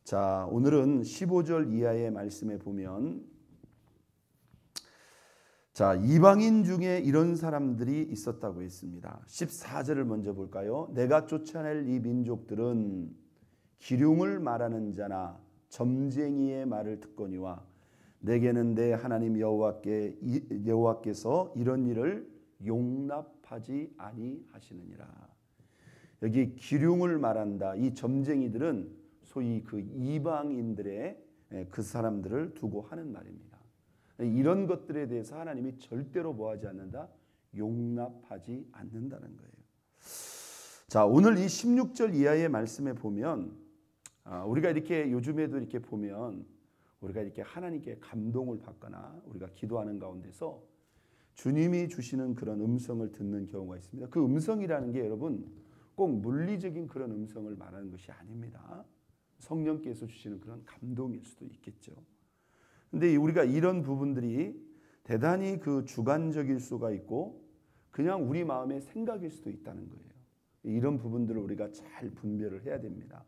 자, 오늘은 15절 이하의 말씀에 보면 자, 이방인 중에 이런 사람들이 있었다고 했습니다. 14절을 먼저 볼까요? 내가 쫓아낼 이 민족들은 기륭을 말하는 자나 점쟁이의 말을 듣거니와 내게는 내 하나님 여호와께서 이런 일을 용납하지 아니하시느니라. 여기 기륭을 말한다. 이 점쟁이들은 소위 그 이방인들의 그 사람들을 두고 하는 말입니다. 이런 것들에 대해서 하나님이 절대로 뭐하지 않는다? 용납하지 않는다는 거예요. 자, 오늘 이 16절 이하의 말씀에 보면 우리가 이렇게 요즘에도 이렇게 보면 우리가 이렇게 하나님께 감동을 받거나 우리가 기도하는 가운데서 주님이 주시는 그런 음성을 듣는 경우가 있습니다. 그 음성이라는 게 여러분 꼭 물리적인 그런 음성을 말하는 것이 아닙니다. 성령께서 주시는 그런 감동일 수도 있겠죠. 근데 우리가 이런 부분들이 대단히 그 주관적일 수가 있고 그냥 우리 마음의 생각일 수도 있다는 거예요. 이런 부분들을 우리가 잘 분별을 해야 됩니다.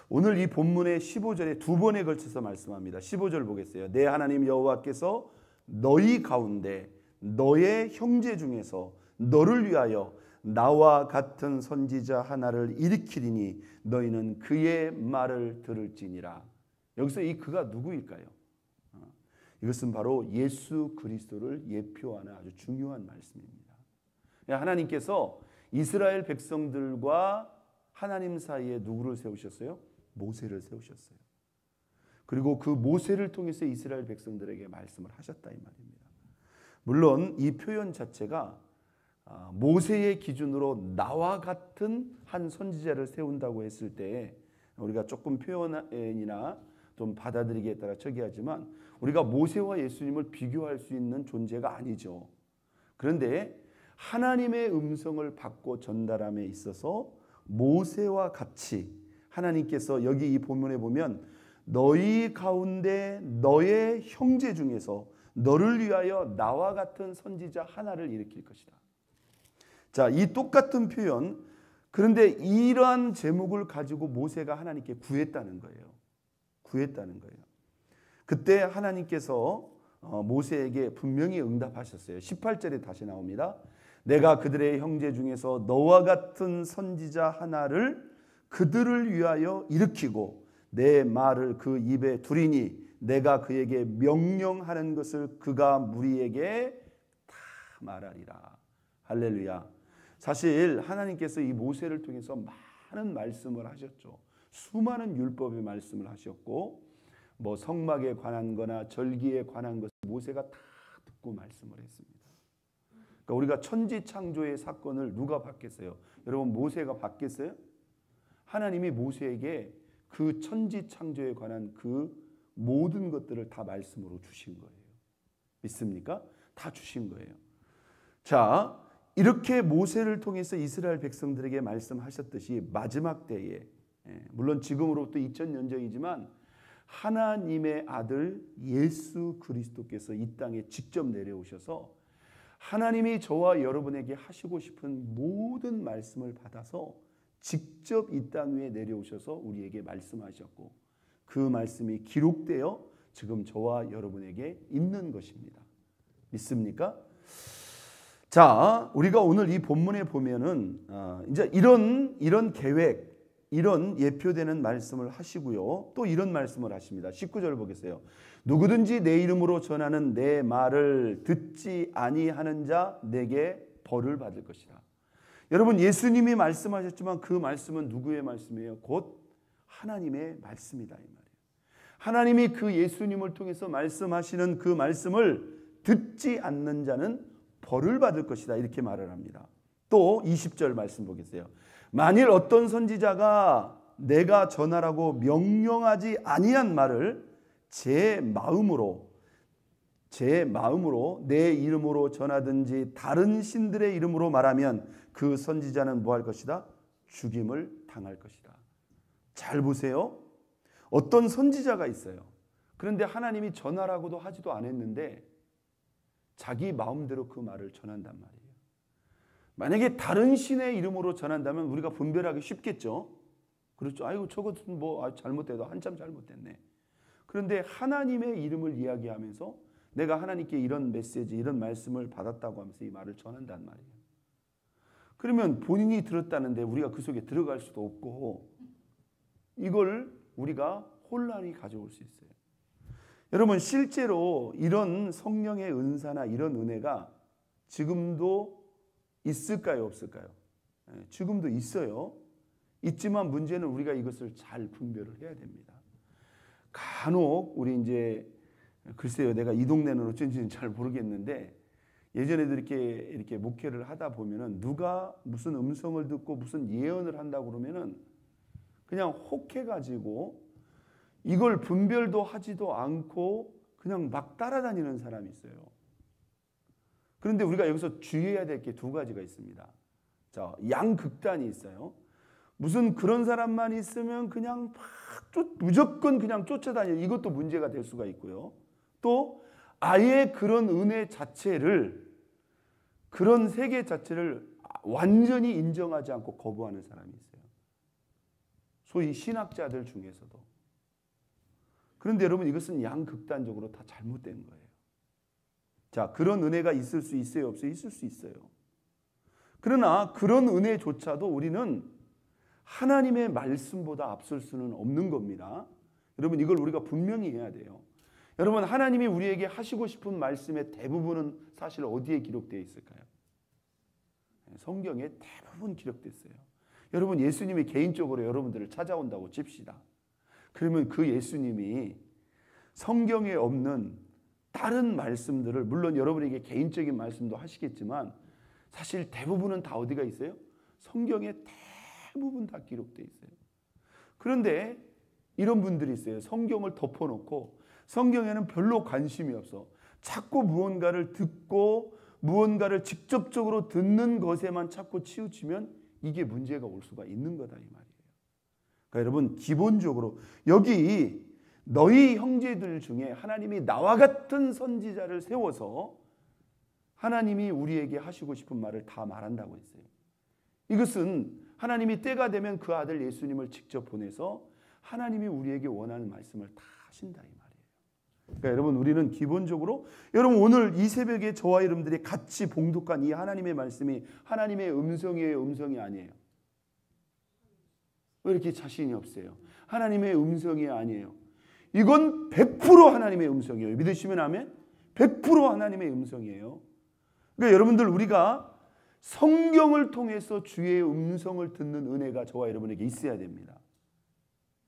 오늘 이 본문의 15절에 두 번에 걸쳐서 말씀합니다. 15절 보겠어요. 내 하나님 여호와께서 너희 가운데 너의 형제 중에서 너를 위하여 나와 같은 선지자 하나를 일으키리니 너희는 그의 말을 들을지니라. 여기서 이 그가 누구일까요? 이것은 바로 예수 그리스도를 예표하는 아주 중요한 말씀입니다. 하나님께서 이스라엘 백성들과 하나님 사이에 누구를 세우셨어요? 모세를 세우셨어요. 그리고 그 모세를 통해서 이스라엘 백성들에게 말씀을 하셨다 이 말입니다. 물론 이 표현 자체가 모세의 기준으로 나와 같은 한 선지자를 세운다고 했을 때 우리가 조금 표현이나 좀 받아들이기에 따라 저기하지만 우리가 모세와 예수님을 비교할 수 있는 존재가 아니죠. 그런데 하나님의 음성을 받고 전달함에 있어서 모세와 같이 하나님께서 여기 이 본문에 보면 너희 가운데 너의 형제 중에서 너를 위하여 나와 같은 선지자 하나를 일으킬 것이다. 자, 이 똑같은 표현, 그런데 이러한 제목을 가지고 모세가 하나님께 구했다는 거예요. 구했다는 거예요. 그때 하나님께서 모세에게 분명히 응답하셨어요. 18절에 다시 나옵니다. 내가 그들의 형제 중에서 너와 같은 선지자 하나를 그들을 위하여 일으키고 내 말을 그 입에 두리니 내가 그에게 명령하는 것을 그가 무리에게 다 말하리라. 할렐루야. 사실 하나님께서 이 모세를 통해서 많은 말씀을 하셨죠. 수많은 율법의 말씀을 하셨고 뭐 성막에 관한 거나 절기에 관한 것을 모세가 다 듣고 말씀을 했습니다. 그러니까 우리가 천지창조의 사건을 누가 받겠어요? 여러분 모세가 받겠어요? 하나님이 모세에게 그 천지창조에 관한 그 모든 것들을 다 말씀으로 주신 거예요. 믿습니까? 다 주신 거예요. 자, 이렇게 모세를 통해서 이스라엘 백성들에게 말씀하셨듯이 마지막 때에 물론 지금으로부터 2000년 전이지만 하나님의 아들 예수 그리스도께서 이 땅에 직접 내려오셔서 하나님이 저와 여러분에게 하시고 싶은 모든 말씀을 받아서 직접 이 땅 위에 내려오셔서 우리에게 말씀하셨고 그 말씀이 기록되어 지금 저와 여러분에게 있는 것입니다. 믿습니까? 자, 우리가 오늘 이 본문에 보면은 이제 이런 계획, 이런 예표되는 말씀을 하시고요. 또 이런 말씀을 하십니다. 19절 보겠어요. 누구든지 내 이름으로 전하는 내 말을 듣지 아니하는 자 내게 벌을 받을 것이다. 여러분 예수님이 말씀하셨지만 그 말씀은 누구의 말씀이에요? 곧 하나님의 말씀이다 이 말이에요. 하나님이 그 예수님을 통해서 말씀하시는 그 말씀을 듣지 않는 자는 벌을 받을 것이다 이렇게 말을 합니다. 또 20절 말씀 보겠어요. 만일 어떤 선지자가 내가 전하라고 명령하지 아니한 말을 제 마음으로 내 이름으로 전하든지 다른 신들의 이름으로 말하면 그 선지자는 뭐 할 것이다? 죽임을 당할 것이다. 잘 보세요. 어떤 선지자가 있어요. 그런데 하나님이 전하라고도 하지도 않았는데 자기 마음대로 그 말을 전한단 말이에요. 만약에 다른 신의 이름으로 전한다면 우리가 분별하기 쉽겠죠. 그렇죠. 아이고 저것은 뭐 잘못돼도 한참 잘못됐네. 그런데 하나님의 이름을 이야기하면서 내가 하나님께 이런 메시지, 이런 말씀을 받았다고 하면서 이 말을 전한단 말이에요. 그러면 본인이 들었다는데 우리가 그 속에 들어갈 수도 없고 이걸 우리가 혼란이 가져올 수 있어요. 여러분 실제로 이런 성령의 은사나 이런 은혜가 지금도 있을까요, 없을까요? 지금도 있어요. 있지만 문제는 우리가 이것을 잘 분별을 해야 됩니다. 간혹 우리 이제 글쎄요, 내가 이 동네는 어쩐지는 잘 모르겠는데 예전에도 이렇게 목회를 하다 보면은 누가 무슨 음성을 듣고 무슨 예언을 한다고 그러면은 그냥 혹해가지고 이걸 분별도 하지도 않고 그냥 막 따라다니는 사람이 있어요. 그런데 우리가 여기서 주의해야 될 게 두 가지가 있습니다. 자, 양극단이 있어요. 무슨 그런 사람만 있으면 그냥 무조건 그냥 쫓아다니는 이것도 문제가 될 수가 있고요. 또 아예 그런 은혜 자체를 그런 세계 자체를 완전히 인정하지 않고 거부하는 사람이 있어요. 소위 신학자들 중에서도. 그런데 여러분 이것은 양극단적으로 다 잘못된 거예요. 자, 그런 은혜가 있을 수 있어요, 없어요? 있을 수 있어요. 그러나 그런 은혜조차도 우리는 하나님의 말씀보다 앞설 수는 없는 겁니다. 여러분 이걸 우리가 분명히 해야 돼요. 여러분 하나님이 우리에게 하시고 싶은 말씀의 대부분은 사실 어디에 기록되어 있을까요? 성경에 대부분 기록됐어요. 여러분 예수님이 개인적으로 여러분들을 찾아온다고 칩시다. 그러면 그 예수님이 성경에 없는 다른 말씀들을 물론 여러분에게 개인적인 말씀도 하시겠지만 사실 대부분은 다 어디가 있어요? 성경에 대부분 다 기록되어 있어요. 그런데 이런 분들이 있어요. 성경을 덮어놓고 성경에는 별로 관심이 없어. 자꾸 무언가를 듣고 무언가를 직접적으로 듣는 것에만 자꾸 치우치면 이게 문제가 올 수가 있는 거다 이 말이에요. 그러니까 여러분 기본적으로 여기 너희 형제들 중에 하나님이 나와 같은 선지자를 세워서 하나님이 우리에게 하시고 싶은 말을 다 말한다고 했어요. 이것은 하나님이 때가 되면 그 아들 예수님을 직접 보내서 하나님이 우리에게 원하는 말씀을 다 하신다 이 말이에요. 그러니까 여러분 우리는 기본적으로 여러분 오늘 이 새벽에 저와 여러분들이 같이 봉독한 이 하나님의 말씀이 하나님의 음성이에요, 음성이 아니에요? 왜 이렇게 자신이 없어요? 하나님의 음성이 아니에요. 이건 100% 하나님의 음성이에요. 믿으시면 아멘? 100% 하나님의 음성이에요. 그러니까 여러분들 우리가 성경을 통해서 주의 음성을 듣는 은혜가 저와 여러분에게 있어야 됩니다.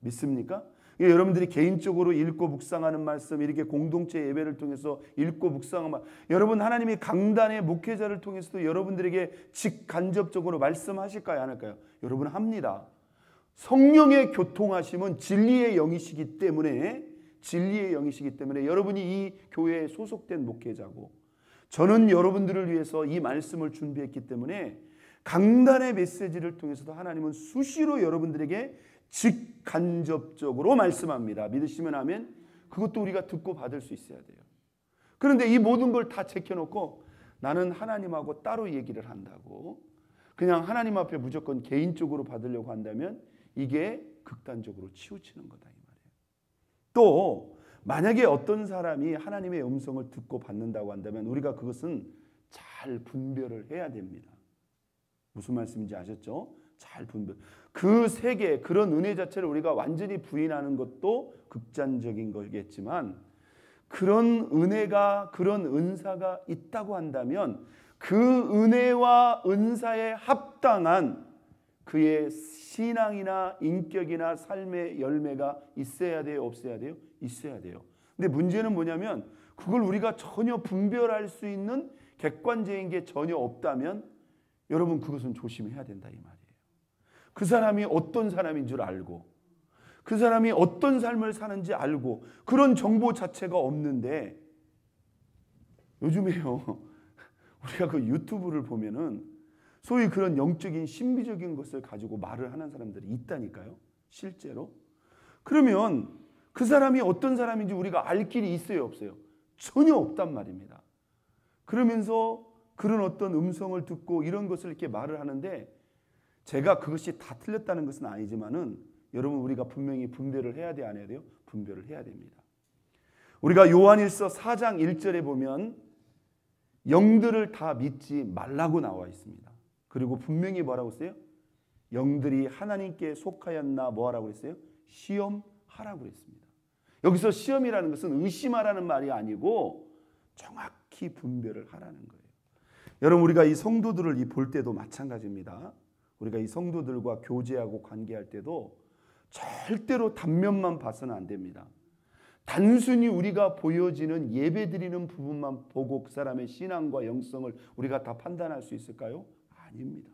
믿습니까? 여러분들이 개인적으로 읽고 묵상하는 말씀, 이렇게 공동체 예배를 통해서 읽고 묵상하는 말씀, 여러분 하나님이 강단의 목회자를 통해서도 여러분들에게 직간접적으로 말씀하실까요? 안 할까요? 여러분 합니다. 성령의 교통하심은 진리의 영이시기 때문에 여러분이 이 교회에 소속된 목회자고 저는 여러분들을 위해서 이 말씀을 준비했기 때문에 강단의 메시지를 통해서도 하나님은 수시로 여러분들에게 직간접적으로 말씀합니다. 믿으시면 아멘. 그것도 우리가 듣고 받을 수 있어야 돼요. 그런데 이 모든 걸 다 제껴놓고 나는 하나님하고 따로 얘기를 한다고 그냥 하나님 앞에 무조건 개인적으로 받으려고 한다면 이게 극단적으로 치우치는 거다 이 말이에요. 또 만약에 어떤 사람이 하나님의 음성을 듣고 받는다고 한다면 우리가 그것은 잘 분별을 해야 됩니다. 무슨 말씀인지 아셨죠? 잘 분별. 그 세계, 그런 은혜 자체를 우리가 완전히 부인하는 것도 극단적인 거겠지만 그런 은혜가, 그런 은사가 있다고 한다면 그 은혜와 은사에 합당한 그의 신앙이나 인격이나 삶의 열매가 있어야 돼요? 없어야 돼요? 있어야 돼요. 근데 문제는 뭐냐면 그걸 우리가 전혀 분별할 수 있는 객관적인 게 전혀 없다면 여러분 그것은 조심해야 된다 이 말이에요. 그 사람이 어떤 사람인 줄 알고 그 사람이 어떤 삶을 사는지 알고 그런 정보 자체가 없는데 요즘에요 우리가 그 유튜브를 보면은 소위 그런 영적인 신비적인 것을 가지고 말을 하는 사람들이 있다니까요. 실제로. 그러면 그 사람이 어떤 사람인지 우리가 알 길이 있어요, 없어요? 전혀 없단 말입니다. 그러면서 그런 어떤 음성을 듣고 이런 것을 이렇게 말을 하는데 제가 그것이 다 틀렸다는 것은 아니지만은 여러분 우리가 분명히 분별을 해야 돼, 안 해야 돼요? 분별을 해야 됩니다. 우리가 요한일서 4장 1절에 보면 영들을 다 믿지 말라고 나와 있습니다. 그리고 분명히 뭐라고 했어요? 영들이 하나님께 속하였나 뭐하라고 했어요? 시험하라고 그랬습니다. 여기서 시험이라는 것은 의심하라는 말이 아니고 정확히 분별을 하라는 거예요. 여러분 우리가 이 성도들을 볼 때도 마찬가지입니다. 우리가 이 성도들과 교제하고 관계할 때도 절대로 단면만 봐서는 안 됩니다. 단순히 우리가 보여지는 예배드리는 부분만 보고 그 사람의 신앙과 영성을 우리가 다 판단할 수 있을까요? 아닙니다.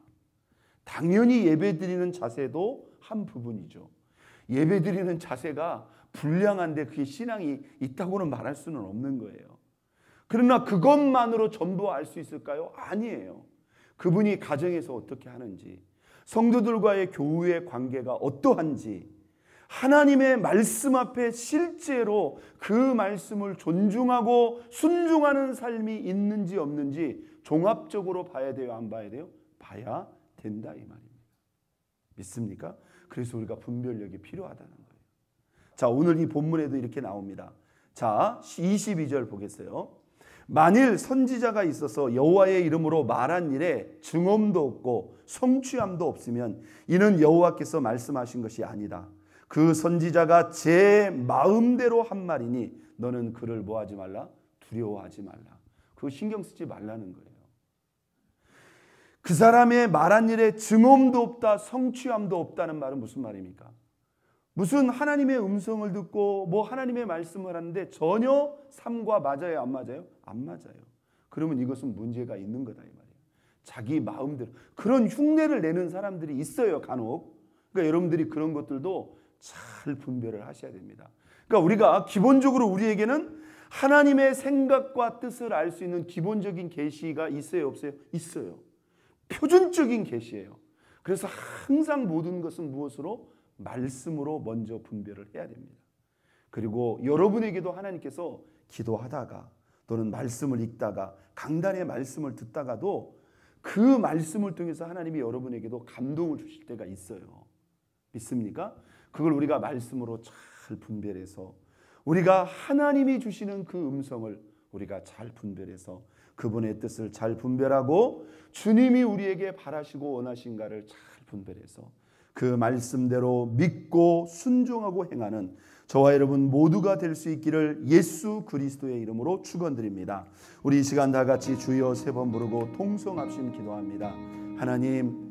당연히 예배드리는 자세도 한 부분이죠. 예배드리는 자세가 불량한데 그게 신앙이 있다고는 말할 수는 없는 거예요. 그러나 그것만으로 전부 알 수 있을까요? 아니에요. 그분이 가정에서 어떻게 하는지, 성도들과의 교우의 관계가 어떠한지, 하나님의 말씀 앞에 실제로 그 말씀을 존중하고 순종하는 삶이 있는지 없는지 종합적으로 봐야 돼요? 안 봐야 돼요? 봐야 된다 이 말입니다. 믿습니까? 그래서 우리가 분별력이 필요하다는 거예요. 자, 오늘 이 본문에도 이렇게 나옵니다. 자, 22절 보겠어요. 만일 선지자가 있어서 여호와의 이름으로 말한 일에 증언도 없고 성취함도 없으면 이는 여호와께서 말씀하신 것이 아니다. 그 선지자가 제 마음대로 한 말이니 너는 그를 뭐하지 말라? 두려워하지 말라. 그거 신경 쓰지 말라는 거예요. 그 사람의 말한 일에 증언도 없다, 성취함도 없다는 말은 무슨 말입니까? 무슨 하나님의 음성을 듣고 뭐 하나님의 말씀을 하는데 전혀 삶과 맞아요, 안 맞아요? 안 맞아요. 그러면 이것은 문제가 있는 거다 이 말이에요. 자기 마음대로 그런 흉내를 내는 사람들이 있어요, 간혹. 그러니까 여러분들이 그런 것들도 잘 분별을 하셔야 됩니다. 그러니까 우리가 기본적으로 우리에게는 하나님의 생각과 뜻을 알 수 있는 기본적인 계시가 있어요, 없어요? 있어요. 표준적인 계시예요. 그래서 항상 모든 것은 무엇으로? 말씀으로 먼저 분별을 해야 됩니다. 그리고 여러분에게도 하나님께서 기도하다가 또는 말씀을 읽다가 강단의 말씀을 듣다가도 그 말씀을 통해서 하나님이 여러분에게도 감동을 주실 때가 있어요. 믿습니까? 그걸 우리가 말씀으로 잘 분별해서 우리가 하나님이 주시는 그 음성을 우리가 잘 분별해서 그분의 뜻을 잘 분별하고 주님이 우리에게 바라시고 원하신가를 잘 분별해서 그 말씀대로 믿고 순종하고 행하는 저와 여러분 모두가 될 수 있기를 예수 그리스도의 이름으로 축원드립니다. 우리 이 시간 다 같이 주여 세 번 부르고 통성합심 기도합니다. 하나님,